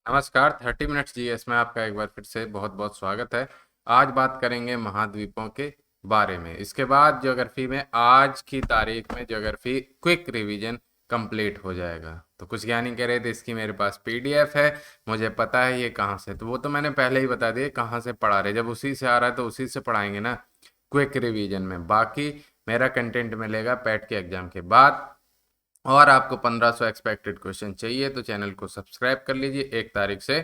नमस्कार। 30 minutes GS में आपका एक बार फिर से बहुत बहुत स्वागत है। आज बात करेंगे महाद्वीपों के बारे में। इसके बाद ज्योग्राफी में आज की तारीख में ज्योग्राफी क्विक रिवीजन कंप्लीट हो जाएगा। तो कुछ ज्ञानी कह रहे थे इसकी मेरे पास पीडीएफ है, मुझे पता है ये कहाँ से, तो वो तो मैंने पहले ही बता दिया कहाँ से पढ़ा रहे। जब उसी से आ रहा है तो उसी से पढ़ाएंगे ना क्विक रिवीजन में। बाकी मेरा कंटेंट मिलेगा पैट के एग्जाम के बाद। और आपको 1500 एक्सपेक्टेड क्वेश्चन चाहिए तो चैनल को सब्सक्राइब कर लीजिए। 1 तारीख से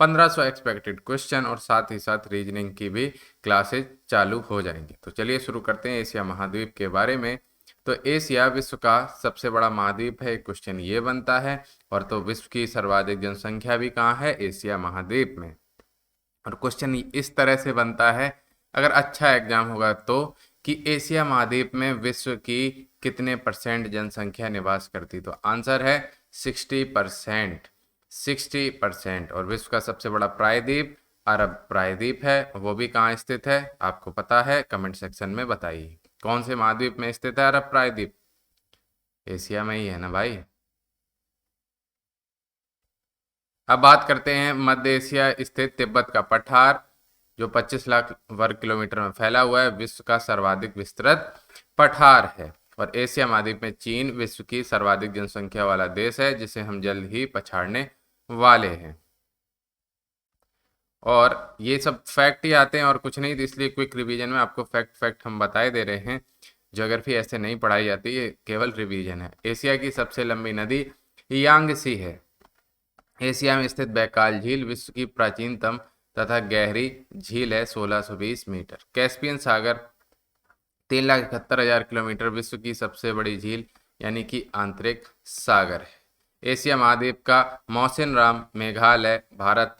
1500 एक्सपेक्टेड क्वेश्चन और साथ ही साथ रीजनिंग की भी क्लासेज चालू हो जाएंगी। तो चलिए शुरू करते हैं एशिया महाद्वीप के बारे में। तो एशिया विश्व का सबसे बड़ा महाद्वीप है, क्वेश्चन ये बनता है। और तो विश्व की सर्वाधिक जनसंख्या भी कहाँ है? एशिया महाद्वीप में। और क्वेश्चन इस तरह से बनता है अगर अच्छा एग्जाम होगा तो, कि एशिया महाद्वीप में विश्व की कितने परसेंट जनसंख्या निवास करती? तो आंसर है 60%। 60%। और विश्व का सबसे बड़ा प्रायद्वीप अरब प्रायद्वीप है। वो भी कहाँ स्थित है आपको पता है? कमेंट सेक्शन में बताइए कौन से महाद्वीप में स्थित है अरब प्रायद्वीप? एशिया में ही है ना भाई। अब बात करते हैं मध्य एशिया स्थित तिब्बत का पठार, जो 25 लाख वर्ग किलोमीटर में फैला हुआ है, विश्व का सर्वाधिक विस्तृत पठार है। और एशिया महाद्वीप में चीन विश्व की सर्वाधिक जनसंख्या वाला देश है, जिसे हम जल्द ही पछाड़ने वाले हैं। और ये सब फैक्ट ही आते हैं और कुछ नहीं, तो इसलिए क्विक रिवीजन में आपको फैक्ट फैक्ट हम बताए दे रहे हैं। ज्योग्राफी ऐसे नहीं पढ़ाई जाती, ये केवल रिवीजन है। एशिया की सबसे लंबी नदी यांगसी है। एशिया में स्थित बैकाल झील विश्व की प्राचीनतम तथा गहरी झील है, 1620 मीटर। कैस्पियन सागर 3,71,000 किलोमीटर, विश्व की सबसे बड़ी झील यानी कि आंतरिक सागर है। एशिया महाद्वीप का मौसिनराम मेघालय भारत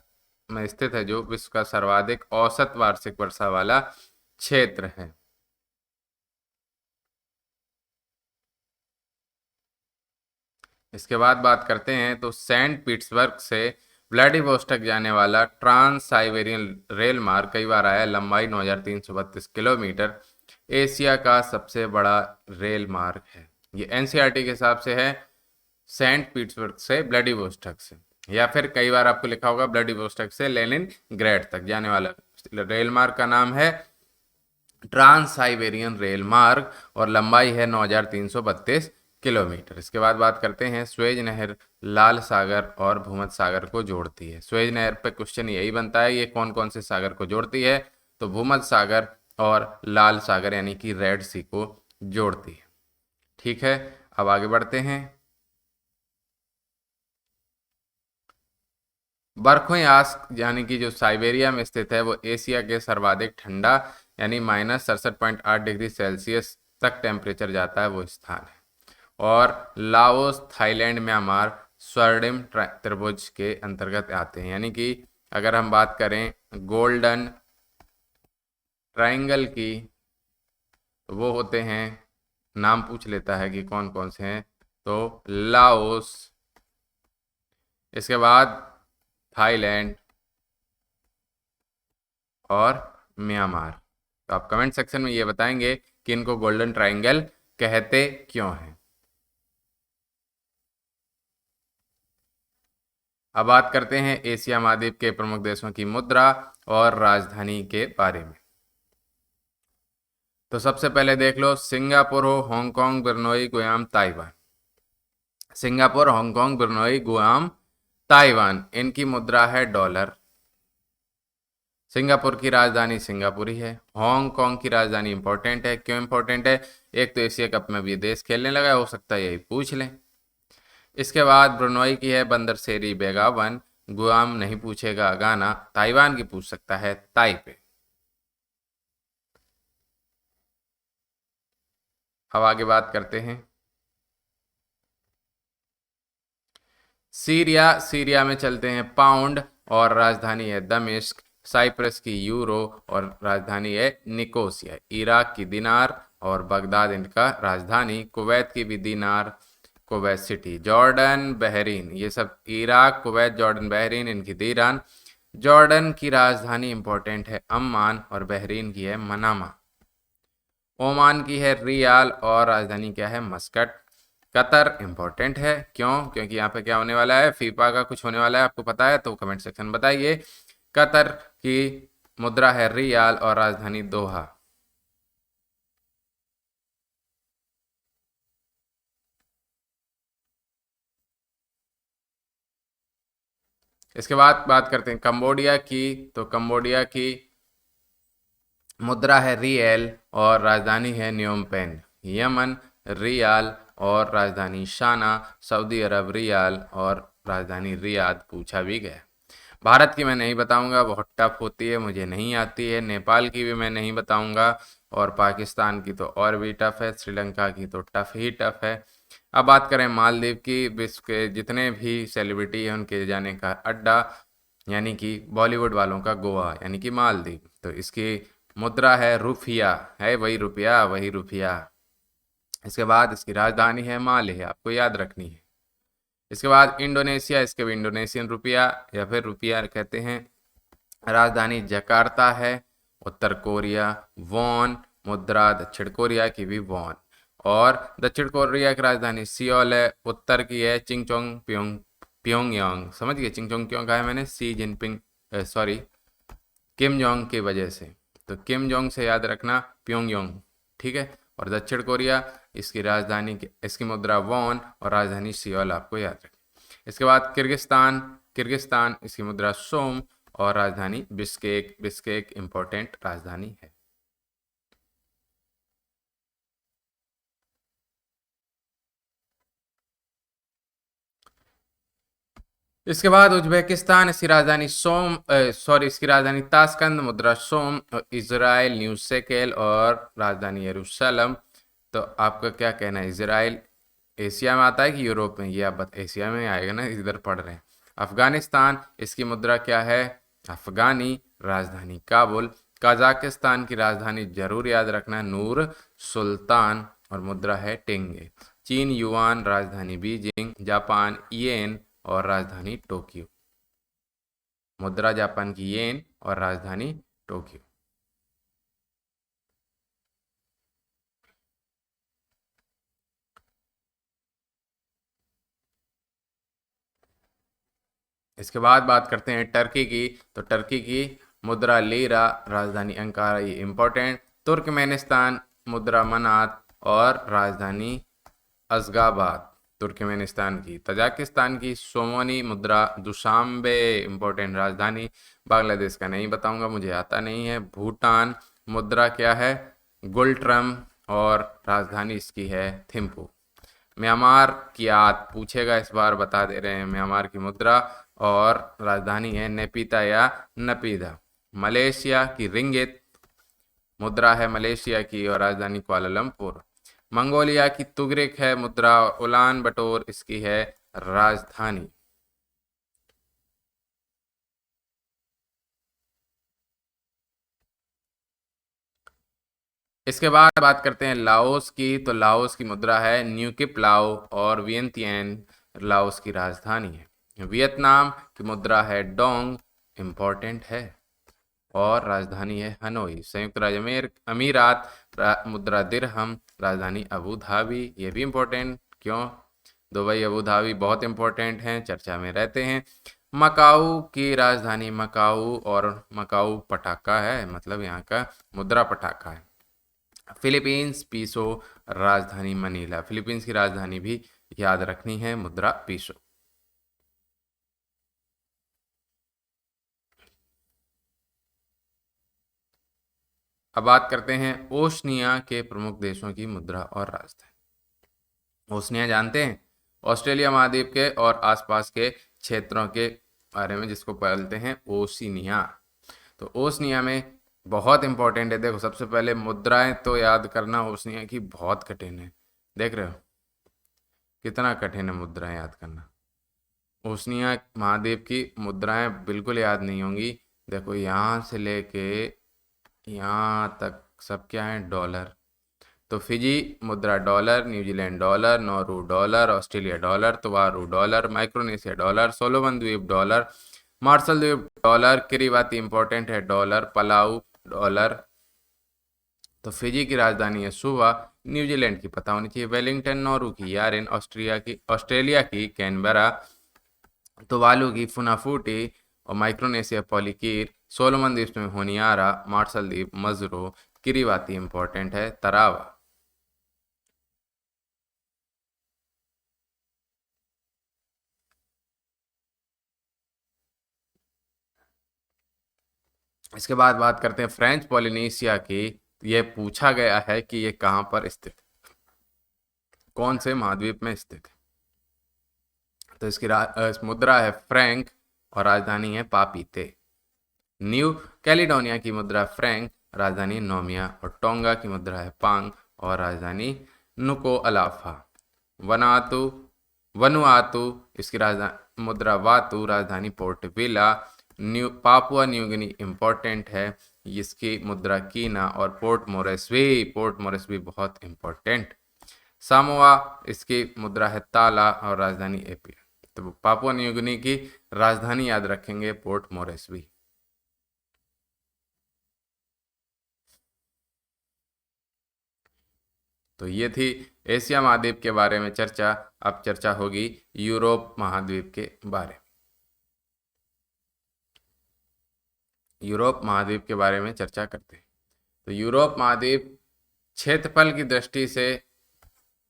में स्थित है, जो विश्व का सर्वाधिक औसत वार्षिक वर्षा वाला क्षेत्र है। इसके बाद बात करते हैं तो सेंट पीटर्सबर्ग से व्लादिवोस्टॉक जाने वाला ट्रांस साइबेरियन रेल मार्ग कई बार आया, लंबाई 9,332 किलोमीटर, एशिया का सबसे बड़ा रेल मार्ग है। ये एनसीईआरटी के हिसाब से है, सेंट पीटर्सबर्ग से व्लादिवोस्टॉक से, या फिर कई बार आपको लिखा होगा व्लादिवोस्टॉक से लेनिनग्रेड तक जाने वाला रेल मार्ग का नाम है ट्रांस साइबेरियन रेल मार्ग और लंबाई है 9,332 किलोमीटर। इसके बाद बात करते हैं स्वेज नहर लाल सागर और भूमध्य सागर को जोड़ती है। स्वेज नहर पे क्वेश्चन यही बनता है, ये कौन कौन से सागर को जोड़ती है? तो भूमध्य सागर और लाल सागर यानी कि रेड सी को जोड़ती है। ठीक है, अब आगे बढ़ते हैं। बर्खोयास यानी कि जो साइबेरिया में स्थित है, वो एशिया के सर्वाधिक ठंडा यानी -67.8 डिग्री सेल्सियस तक टेम्परेचर जाता है, वो स्थान है। और लाओस थाईलैंड म्यांमार स्वर्णिम त्रिभुज के अंतर्गत आते हैं, यानी कि अगर हम बात करें गोल्डन ट्रायंगल की तो वो होते हैं, नाम पूछ लेता है कि कौन कौन से हैं, तो लाओस, इसके बाद थाईलैंड और म्यांमार। तो आप कमेंट सेक्शन में ये बताएंगे कि इनको गोल्डन ट्रायंगल कहते क्यों हैं। अब बात करते हैं एशिया महाद्वीप के प्रमुख देशों की मुद्रा और राजधानी के बारे में। तो सबसे पहले देख लो, सिंगापुर हो, Hong Kong, Brunei, Guam, Taiwan. Singapore, Hong Kong, Brunei, Guam, Taiwan, इनकी मुद्रा है डॉलर। सिंगापुर की राजधानी सिंगापुर ही है। हांगकांग की राजधानी इंपॉर्टेंट है, क्यों इंपॉर्टेंट है? एक तो एशिया कप में भी देश खेलने लगा है, हो सकता है यही पूछ लें। इसके बाद ब्रुनई की है बंदर सेरी बेगावन, गुआम नहीं पूछेगा गाना, ताइवान की पूछ सकता है ताइपे। अब आगे बात करते हैं सीरिया। सीरिया में चलते हैं पाउंड और राजधानी है दमिश्क। साइप्रस की यूरो और राजधानी है निकोसिया। इराक की दिनार और बगदाद इनका राजधानी। कुवैत की भी दिनार, कुवैत सिटी। जॉर्डन, बहरीन, ये सब इराक, कुवैत, जॉर्डन, बहरीन इनकी दीरान। जॉर्डन की राजधानी इंपॉर्टेंट है अम्मान और बहरीन की है मनामा। ओमान की है रियाल और राजधानी क्या है? मस्कट। कतर इंपॉर्टेंट है, क्यों? क्योंकि यहाँ पे क्या होने वाला है, फीफा का कुछ होने वाला है, आपको पता है तो कमेंट सेक्शन में बताइए। कतर की मुद्रा है रियाल और राजधानी दोहा। इसके बाद बात करते हैं कंबोडिया की। तो कंबोडिया की मुद्रा है रियल और राजधानी है न्योम पेन। यमन रियाल और राजधानी शाना। सऊदी अरब रियाल और राजधानी रियाद पूछा भी गया। भारत की मैं नहीं बताऊंगा, बहुत टफ होती है, मुझे नहीं आती है। नेपाल की भी मैं नहीं बताऊंगा, और पाकिस्तान की तो और भी टफ है। श्रीलंका की तो टफ ही टफ है। अब बात करें मालदीव की। विश्व के जितने भी सेलिब्रिटी हैं उनके जाने का अड्डा, यानी कि बॉलीवुड वालों का गोवा, यानी कि मालदीव। तो इसकी मुद्रा है रुपया, है वही रुपया, वही रुपया। इसके बाद इसकी राजधानी है माले, आपको याद रखनी है। इसके बाद इंडोनेशिया, इसके भी इंडोनेशियन रुपया या फिर रुपया कहते हैं। राजधानी जकार्ता है। उत्तर कोरिया वॉन मुद्रा, दक्षिण कोरिया की भी वॉन। और दक्षिण कोरिया की राजधानी सियोल है। उत्तर की है चिंगचोंग प्योंगयांग। समझ गए, चिंगचोंग क्यों कहा है मैंने? सी जिनपिंग, सॉरी, किम जोंग की वजह से। तो किम जोंग से याद रखना प्योंगयांग, ठीक है। और दक्षिण कोरिया, इसकी राजधानी इसकी मुद्रा वॉन और राजधानी सियोल, आपको याद रखना। इसके बाद किर्गिस्तान, किर्गिस्तान इसकी मुद्रा सोम और राजधानी बिस्केक। बिस्केक इंपॉर्टेंट राजधानी है। इसके बाद उज्बेकिस्तान, इसकी राजधानी इसकी राजधानी ताशकंद, मुद्रा सोम। और इजराइल न्यू शेकेल और राजधानी यरूशलेम। तो आपका क्या कहना है, इजराइल एशिया में आता है कि यूरोप में? ये आप एशिया में आएगा ना, इधर पढ़ रहे हैं। अफगानिस्तान, इसकी मुद्रा क्या है? अफगानी, राजधानी काबुल। कजाकिस्तान की राजधानी जरूर याद रखना नूर सुल्तान और मुद्रा है टेंगे। चीन युआन, राजधानी बीजिंग। जापान येन और राजधानी टोक्यो। मुद्रा जापान की येन और राजधानी टोक्यो। इसके बाद बात करते हैं टर्की की। तो टर्की की मुद्रा लीरा, राजधानी अंकारा, ये इंपॉर्टेंट। तुर्कमेनिस्तान मुद्रा मनात और राजधानी अजगाबाद, तुर्कमेनिस्तान की। तजाकिस्तान की सोमोनी, मुद्रा दुशांबे, इंपॉर्टेंट राजधानी। बांग्लादेश का नहीं बताऊंगा, मुझे आता नहीं है। भूटान मुद्रा क्या है? गुलट्रम और राजधानी इसकी है थिम्पू। म्यांमार की याद पूछेगा इस बार, बता दे रहे हैं म्यांमार की मुद्रा और राजधानी है नेपिता या नपीदा। मलेशिया की रिंगित, मुद्रा है मलेशिया की और राजधानी कुआलालंपुर। मंगोलिया की तुगरिक है मुद्रा, उलान बटोर इसकी है राजधानी। इसके बाद बात करते हैं लाओस की। तो लाओस की मुद्रा है न्यूकिप लाओ और वियंतियन लाओस की राजधानी है। वियतनाम की मुद्रा है डोंग, इंपॉर्टेंट है, और राजधानी है हनोई। संयुक्त राज्य अमीरात मुद्रा दिरहम, राजधानी अबू धाबी, ये भी इंपॉर्टेंट, क्यों? दुबई अबू धाबी बहुत इंपॉर्टेंट हैं, चर्चा में रहते हैं। मकाऊ की राजधानी मकाऊ और मकाऊ पटाखा है, मतलब यहाँ का मुद्रा पटाखा है। फिलीपींस पीसो, राजधानी मनीला। फिलीपींस की राजधानी भी याद रखनी है, मुद्रा पीसो। अब बात करते हैं ओशनिया के प्रमुख देशों की मुद्रा और राजधानी। ओशनिया जानते हैं? ऑस्ट्रेलिया महाद्वीप के और आसपास के क्षेत्रों के बारे में, जिसको बोलते हैं ओशिनिया। तो ओशनिया में बहुत इंपॉर्टेंट है। देखो, सबसे पहले मुद्राएं तो याद करना ओशनिया की बहुत कठिन है। देख रहे हो कितना कठिन है मुद्राएं याद करना। ओशनिया महाद्वीप की मुद्राएं बिल्कुल याद नहीं होंगी। देखो, यहाँ से लेके यहाँ तक सब क्या है? डॉलर। तो फिजी मुद्रा dollar, New Zealand dollar, Norway dollar, Australia dollar, Tuvalu dollar, Micronesia dollar, Solomon द्वीप डॉलर, मार्शल द्वीप डॉलर, किरीबाती इंपॉर्टेंट है डॉलर, पलाऊ डॉलर। तो फिजी की राजधानी है सुवा, न्यूजीलैंड की पता होनी चाहिए। वेलिंगटन नौरू की यारिन, ऑस्ट्रेलिया की कैनबरा, तुवालू की फुनाफूटी और माइक्रोनेशिया पॉलिकीर, सोलोमन द्वीप में होनियारा, मार्शल द्वीप मजरो, किरीबाती इंपॉर्टेंट है, तरावा। इसके बाद बात करते हैं फ्रेंच पॉलिनेशिया की। यह पूछा गया है कि यह कहाँ पर स्थित है, कौन से महाद्वीप में स्थित है। तो इसकी मुद्रा है फ्रैंक और राजधानी है पापीते। न्यू कैलिडोनिया की मुद्रा फ्रैंक, राजधानी नोमिया, और टोंगा की मुद्रा है पांग और राजधानी नुको अलाफा। वनातु वनुआतु, इसकी राजधानी मुद्रा वातु, राजधानी port villa. Papua New Guinea important है, इसकी मुद्रा कीना, और पोर्ट मोरेस्बी बहुत इंपॉर्टेंट। सामोआ, इसकी मुद्रा है ताला और राजधानी एपिया। तो पापुआ न्यू गिनी की राजधानी याद रखेंगे पोर्ट मोरेस्बी। तो ये थी एशिया महाद्वीप के बारे में चर्चा। अब चर्चा होगी यूरोप महाद्वीप के बारे में। यूरोप महाद्वीप के बारे में चर्चा करते हैं। तो यूरोप महाद्वीप क्षेत्रफल की दृष्टि से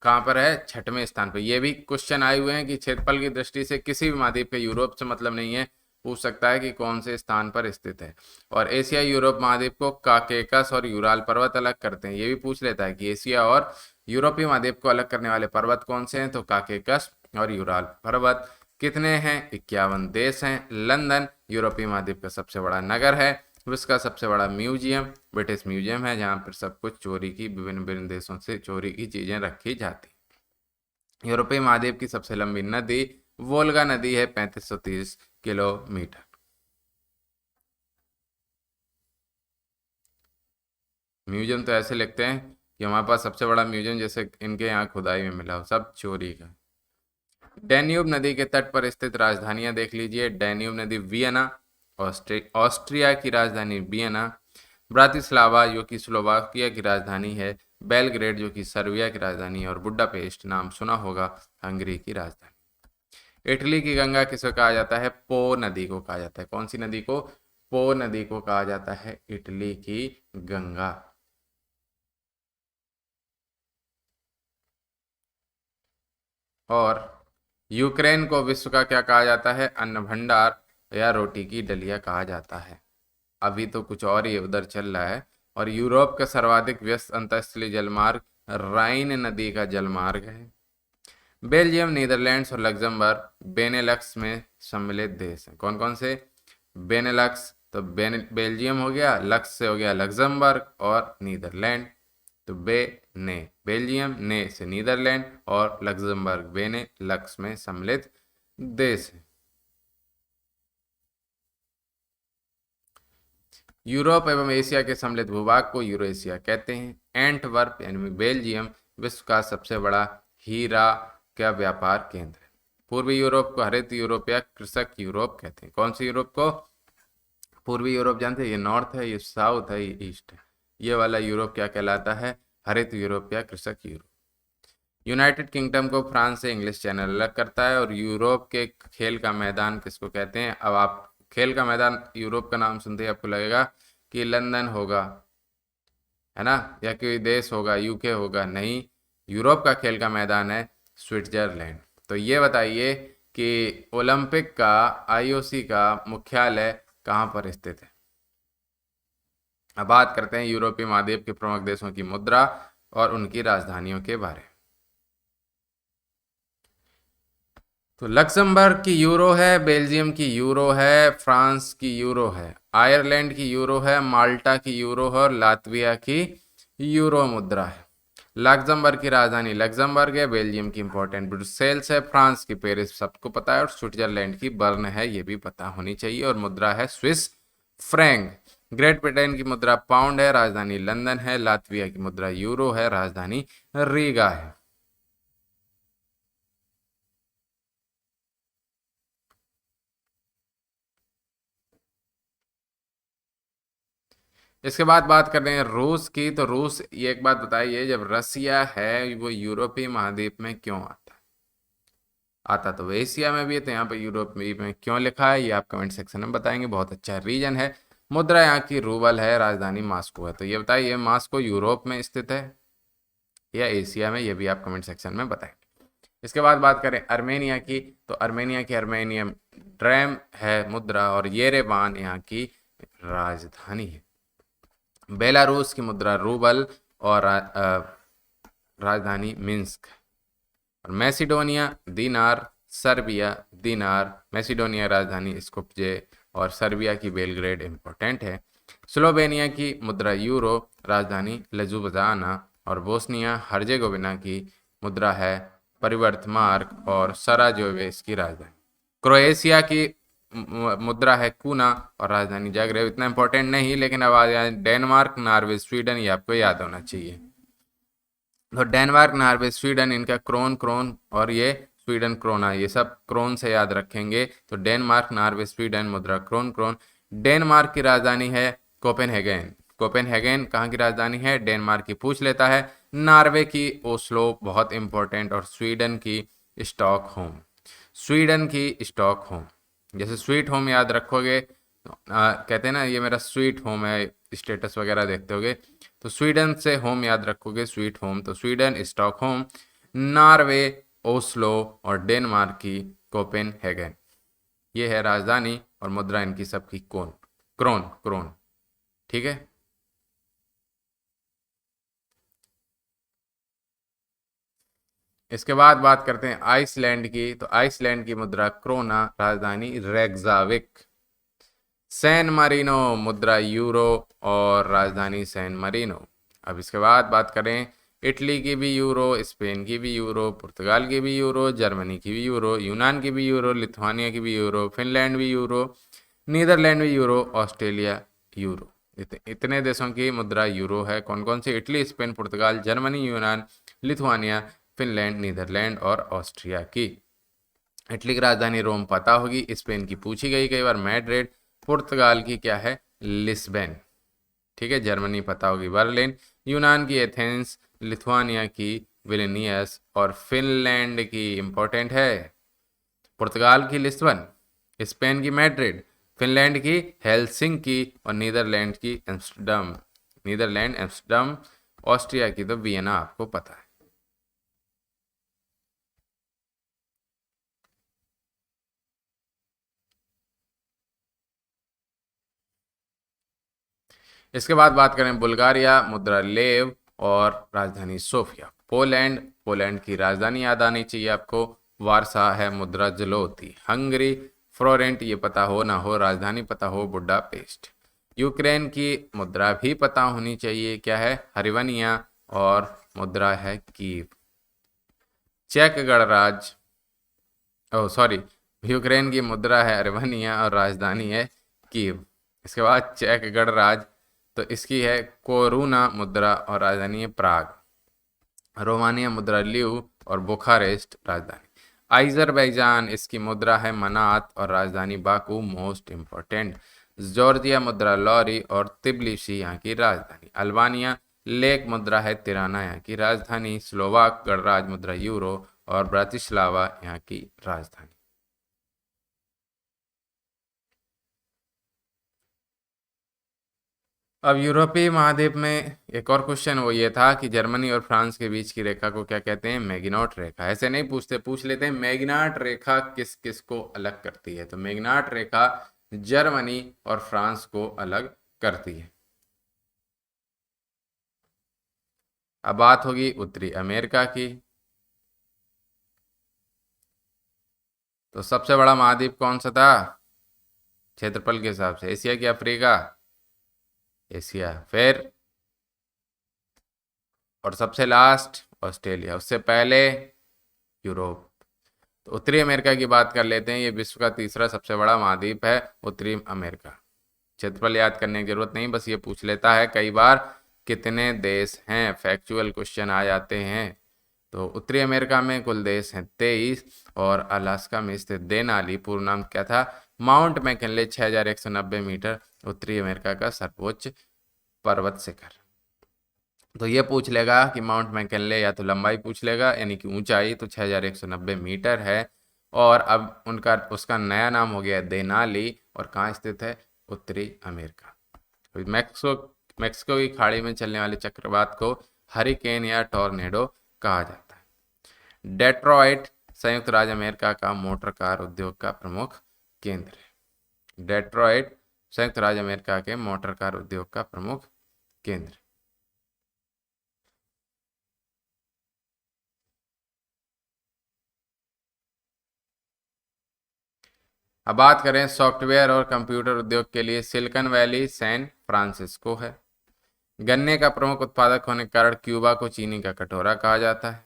कहाँ पर है? 6वें स्थान पर। ये भी क्वेश्चन आए हुए हैं कि क्षेत्रफल की दृष्टि से किसी भी महाद्वीप के यूरोप से मतलब नहीं है, पूछ सकता है कि कौन से स्थान पर स्थित है। और एशिया यूरोप महाद्वीप को काकेकस और यूराल पर्वत अलग करते हैं। ये भी पूछ लेता है कि एशिया और यूरोपीय महाद्वीप को अलग करने वाले पर्वत कौन से हैं, तो काकेकस और यूराल पर्वत। कितने हैं? 51 देश हैं। लंदन यूरोपीय महाद्वीप का सबसे बड़ा नगर है। विश्व का सबसे बड़ा म्यूजियम ब्रिटिश म्यूजियम है, जहाँ पर सब कुछ चोरी की, विभिन्न विभिन्न देशों से चोरी की चीजें रखी जाती। यूरोपीय महाद्वीप की सबसे लंबी नदी वोल्गा नदी है, 3530 किलोमीटर। म्यूजियम तो ऐसे लिखते हैं कि हमारे पास सबसे बड़ा म्यूजियम जैसे इनके यहाँ खुदाई में मिला हो, सब चोरी का। डैन्यूब नदी के तट पर स्थित राजधानियां देख लीजिए। डैन्यूब नदी वियना, ऑस्ट्रिया की राजधानी वियना। ब्रातिस्लावा जो कि स्लोवाकिया की राजधानी है। बेलग्रेड जो कि सर्बिया की राजधानी है। और बुडापेस्ट नाम सुना होगा, हंगरी की राजधानी। इटली की गंगा किसे कहा जाता है? पो नदी को कहा जाता है। कौन सी नदी को? पो नदी को कहा जाता है इटली की गंगा। और यूक्रेन को विश्व का क्या कहा जाता है? अन्न भंडार या रोटी की डलिया कहा जाता है। अभी तो कुछ और ही उधर चल रहा है। और यूरोप का सर्वाधिक व्यस्त अंतरस्थलीय जलमार्ग राइन नदी का जलमार्ग है। बेल्जियम, नीदरलैंड्स और लग्जमबर्ग बेनेलक्स में सम्मिलित देश हैं। कौन कौन से? बेनेलक्स, तो बेल्जियम हो गया, लक्स से हो गया लग्जमबर्ग और नीदरलैंड। तो ने बेल्जियम, ने से नीदरलैंड और लग्जमबर्ग बेने लक्स में सम्मिलित देश है। यूरोप एवं एशिया के सम्मिलित भूभाग को यूरेशिया कहते हैं। एंटवर्प यानी बेल्जियम विश्व का सबसे बड़ा हीरा का व्यापार केंद्र है। पूर्वी यूरोप को हरित यूरोप या कृषक यूरोप कहते हैं। कौन सी यूरोप को? पूर्वी यूरोप जानते हैं, ये नॉर्थ है, ये साउथ है, ये ईस्ट है। ये वाला यूरोप क्या कहलाता है? हरित यूरोप या कृषक यूरोप। यूनाइटेड किंगडम को फ्रांस से इंग्लिश चैनल अलग करता है। और यूरोप के खेल का मैदान किसको कहते हैं? अब आप खेल का मैदान यूरोप का नाम सुनते ही आपको लगेगा कि लंदन होगा, है ना, या कोई देश होगा, यूके होगा। नहीं, यूरोप का खेल का मैदान है स्विट्जरलैंड। तो ये बताइए कि ओलंपिक का आईओसी का मुख्यालय कहाँ पर स्थित है? अब बात करते हैं यूरोपीय महाद्वीप के प्रमुख देशों की मुद्रा और उनकी राजधानियों के बारे में। तो लक्समबर्ग की यूरो है, बेल्जियम की यूरो है, फ्रांस की यूरो है, आयरलैंड की यूरो है, माल्टा की यूरो है और लातविया की यूरो मुद्रा है। लक्समबर्ग की राजधानी लक्समबर्ग है, बेल्जियम की इंपॉर्टेंट ब्रुसेल्स है, फ्रांस की पेरिस सबको पता है, और स्विट्जरलैंड की बर्न है, ये भी पता होनी चाहिए। और मुद्रा है स्विस फ्रैंक। ग्रेट ब्रिटेन की मुद्रा पाउंड है, राजधानी लंदन है। लातविया की मुद्रा यूरो है, राजधानी रीगा है। इसके बाद बात कर रहे हैं रूस की। तो रूस, ये एक बात बताइए, जब रसिया है वो यूरोपीय महाद्वीप में क्यों आता है? आता तो वो एशिया में भी है, तो यहाँ पे यूरोप में क्यों लिखा है ये आप कमेंट सेक्शन में बताएंगे। बहुत अच्छा रीजन है। मुद्रा यहाँ की रूबल है, राजधानी मॉस्को है। तो ये बताइए मॉस्को यूरोप में स्थित है या एशिया में, ये भी आप कमेंट सेक्शन में बताएंगे। इसके बाद बात करें अर्मेनिया की। तो अर्मेनिया की अर्मेनियम ड्रैम है मुद्रा, और येरेवान यहाँ की राजधानी है। बेलारूस की मुद्रा रूबल और राजधानी मिन्स्क। और मैसिडोनिया दीनार, सर्बिया दीनार, मैसिडोनिया राजधानी स्कोप्जे, और सर्बिया की बेलग्रेड इंपॉर्टेंट है। स्लोवेनिया की मुद्रा यूरो, राजधानी लजुब्जाना, और बोस्निया हर्जेगोविना की मुद्रा है परिवर्तमार्क, और सराजेवो इसकी राजधानी। क्रोएशिया की मुद्रा है कूना, और राजधानी जाग्रेब। इतना इंपॉर्टेंट नहीं, लेकिन अब आ जाए डेनमार्क, नॉर्वे, स्वीडन, ये आपको याद होना चाहिए। तो डेनमार्क, नॉर्वे, स्वीडन, इनका क्रोन, और ये स्वीडन क्रोना, ये सब क्रोन से याद रखेंगे। तो डेनमार्क, नॉर्वे, स्वीडन, मुद्रा क्रोन। डेनमार्क की राजधानी है कोपेनहेगन। कोपेनहेगन कहाँ की राजधानी है? डेनमार्क की पूछ लेता है। नॉर्वे की ओस्लो, बहुत इंपॉर्टेंट। और स्वीडन की स्टॉकहोम। स्वीडन की स्टॉकहोम, जैसे स्वीट होम याद रखोगे, कहते हैं ना ये मेरा स्वीट होम है, स्टेटस वगैरह देखते होगे, तो स्वीडन से होम याद रखोगे, स्वीट होम। तो स्वीडन स्टॉकहोम, नॉर्वे ओस्लो, और डेनमार्क की कोपेनहेगन। ये है राजधानी, और मुद्रा इनकी सबकी क्रोन। ठीक है। इसके बाद बात करते हैं आइसलैंड की। तो आइसलैंड की मुद्रा क्रोना, राजधानी रेक्जाविक। सैन मारिनो मुद्रा यूरो, और राजधानी सैन मारिनो। अब इसके बाद बात करें इटली की भी यूरो, स्पेन की भी यूरो, पुर्तगाल की भी यूरो, जर्मनी की भी यूरो, यूनान की भी यूरो, लिथुआनिया की भी यूरो, फिनलैंड भी यूरो, नीदरलैंड भी यूरो, ऑस्ट्रेलिया यूरो। इतने देशों की मुद्रा यूरो है। कौन कौन से? इटली, स्पेन, पुर्तगाल, जर्मनी, यूनान, लिथुआनिया, फिनलैंड, नीदरलैंड और ऑस्ट्रिया की। इटली की राजधानी रोम पता होगी, स्पेन की पूछी गई कई बार मैड्रिड, पुर्तगाल की क्या है? लिस्बन। ठीक है। जर्मनी पता होगी बर्लिन, यूनान की एथेंस, लिथुआनिया की विलिनियस, और फिनलैंड की इंपॉर्टेंट है पुर्तगाल की लिस्बन, स्पेन की मैड्रिड, फिनलैंड की हेलसिंकी, और नीदरलैंड की एम्स्टर्डम, ऑस्ट्रिया की तो वियना आपको पता है। इसके बाद बात करें बुल्गारिया, मुद्रा लेव, और राजधानी सोफिया। पोलैंड की राजधानी याद आनी चाहिए आपको, वारसा है, मुद्रा जलोती। हंगरी, फ्लोरेंट, ये पता हो ना हो, राजधानी पता हो, बुडापेस्ट। यूक्रेन की मुद्रा भी पता होनी चाहिए, क्या है? हरिवनिया, और मुद्रा है कीव। चेक गणराज्य, ओह सॉरी, यूक्रेन की मुद्रा है अरमेनिया, और राजधानी है कीव। इसके बाद चेक गणराज्य, तो इसकी है कोरुना मुद्रा, और राजधानी है प्राग। रोमानिया मुद्रा ल्यू, और बुखारेस्ट राजधानी। अजरबैजान, इसकी मुद्रा है मनात, और राजधानी बाकू, मोस्ट इंपॉर्टेंट। जॉर्जिया मुद्रा लॉरी, और तिब्लिसी यहाँ की राजधानी। अल्बानिया लेक मुद्रा है तिराना, यहाँ की राजधानी। स्लोवाक गणराज्य मुद्रा यूरो, और ब्रातिस्लावा यहाँ की राजधानी। अब यूरोपीय महाद्वीप में एक और क्वेश्चन वो ये था कि जर्मनी और फ्रांस के बीच की रेखा को क्या कहते हैं? मैगिनॉट रेखा। ऐसे नहीं पूछते, पूछ लेते हैं मैगिनॉट रेखा किस किस को अलग करती है। तो मैगिनॉट रेखा जर्मनी और फ्रांस को अलग करती है। अब बात होगी उत्तरी अमेरिका की। तो सबसे बड़ा महाद्वीप कौन सा था क्षेत्रफल के हिसाब से? एशिया की अफ्रीका? एशिया। फिर और सबसे लास्ट ऑस्ट्रेलिया, उससे पहले यूरोप। तो उत्तरी अमेरिका की बात कर लेते हैं। ये विश्व का तीसरा सबसे बड़ा महाद्वीप है उत्तरी अमेरिका। क्षेत्रफल याद करने की जरूरत नहीं, बस ये पूछ लेता है कई बार कितने देश हैं, फैक्चुअल क्वेश्चन आ जाते हैं। तो उत्तरी अमेरिका में कुल देश हैं 23, और अलास्का में स्थित देनाली, पूर्ण नाम क्या था? माउंट मैकिनले, 6190 मीटर, उत्तरी अमेरिका का सर्वोच्च पर्वत शिखर। तो ये पूछ लेगा कि माउंट मैकिनले, या तो लंबाई पूछ लेगा यानी कि ऊंचाई, तो 6190 मीटर है। और अब उसका नया नाम हो गया देनाली, और कहाँ स्थित है? उत्तरी अमेरिका। मैक्सिको की खाड़ी में चलने वाले चक्रवात को हरिकेन या टॉर्नेडो कहा जाता है। डेट्रॉइट संयुक्त राज्य अमेरिका का मोटर कार उद्योग का प्रमुख केंद्र है। डेट्रॉइट संयुक्त राज्य अमेरिका के मोटर कार उद्योग का प्रमुख केंद्र। अब बात करें सॉफ्टवेयर और कंप्यूटर उद्योग के लिए, सिलिकॉन वैली सैन फ्रांसिस्को है। गन्ने का प्रमुख उत्पादक होने के कारण क्यूबा को चीनी का कटोरा कहा जाता है।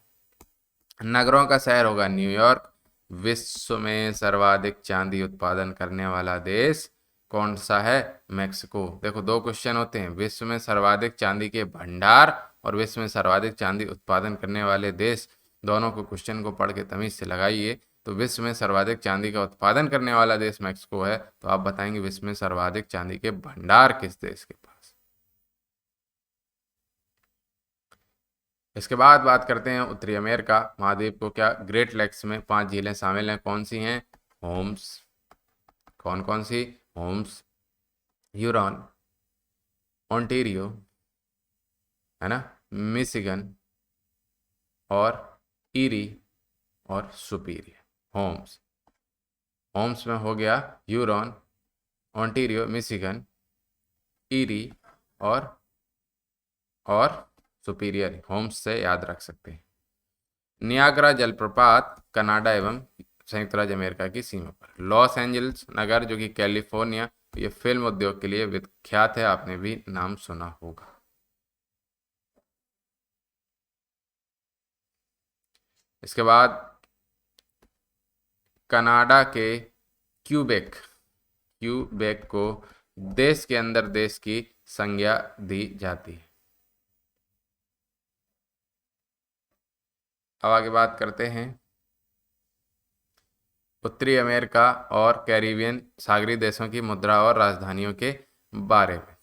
नगरों का शहर होगा न्यूयॉर्क। विश्व में सर्वाधिक चांदी उत्पादन करने वाला देश कौन सा है? मैक्सिको। देखो, दो क्वेश्चन होते हैं, विश्व में सर्वाधिक चांदी के भंडार और विश्व में सर्वाधिक चांदी उत्पादन करने वाले देश। दोनों को क्वेश्चन को पढ़ के तमीज से लगाइए। तो विश्व में सर्वाधिक चांदी का उत्पादन करने वाला देश मैक्सिको है, तो आप बताएंगे विश्व में सर्वाधिक चांदी के भंडार किस देश के पास। इसके बाद बात करते हैं उत्तरी अमेरिका महाद्वीप को क्या ग्रेट लेक्स में 5 झीलें शामिल हैं? कौन सी हैं? होम्स। कौन कौन सी? होम्स, ह्यूरॉन, ओंटारियो, है ना, मिशिगन और ईरी और सुपीरियर। होम्स होम्स में हो गया ह्यूरॉन, ओंटारियो, मिशिगन, ईरी और सुपीरियर। होम्स से याद रख सकते हैं। नियाग्रा जलप्रपात कनाडा एवं संयुक्त राज्य अमेरिका की सीमा पर। लॉस एंजल्स नगर जो कि कैलिफोर्निया, ये फिल्म उद्योग के लिए विख्यात है, आपने भी नाम सुना होगा। इसके बाद कनाडा के क्यूबेक को देश के अंदर देश की संज्ञा दी जाती है। अब आगे बात करते हैं उत्तरी अमेरिका और कैरिबियन सागरीय देशों की मुद्रा और राजधानियों के बारे में।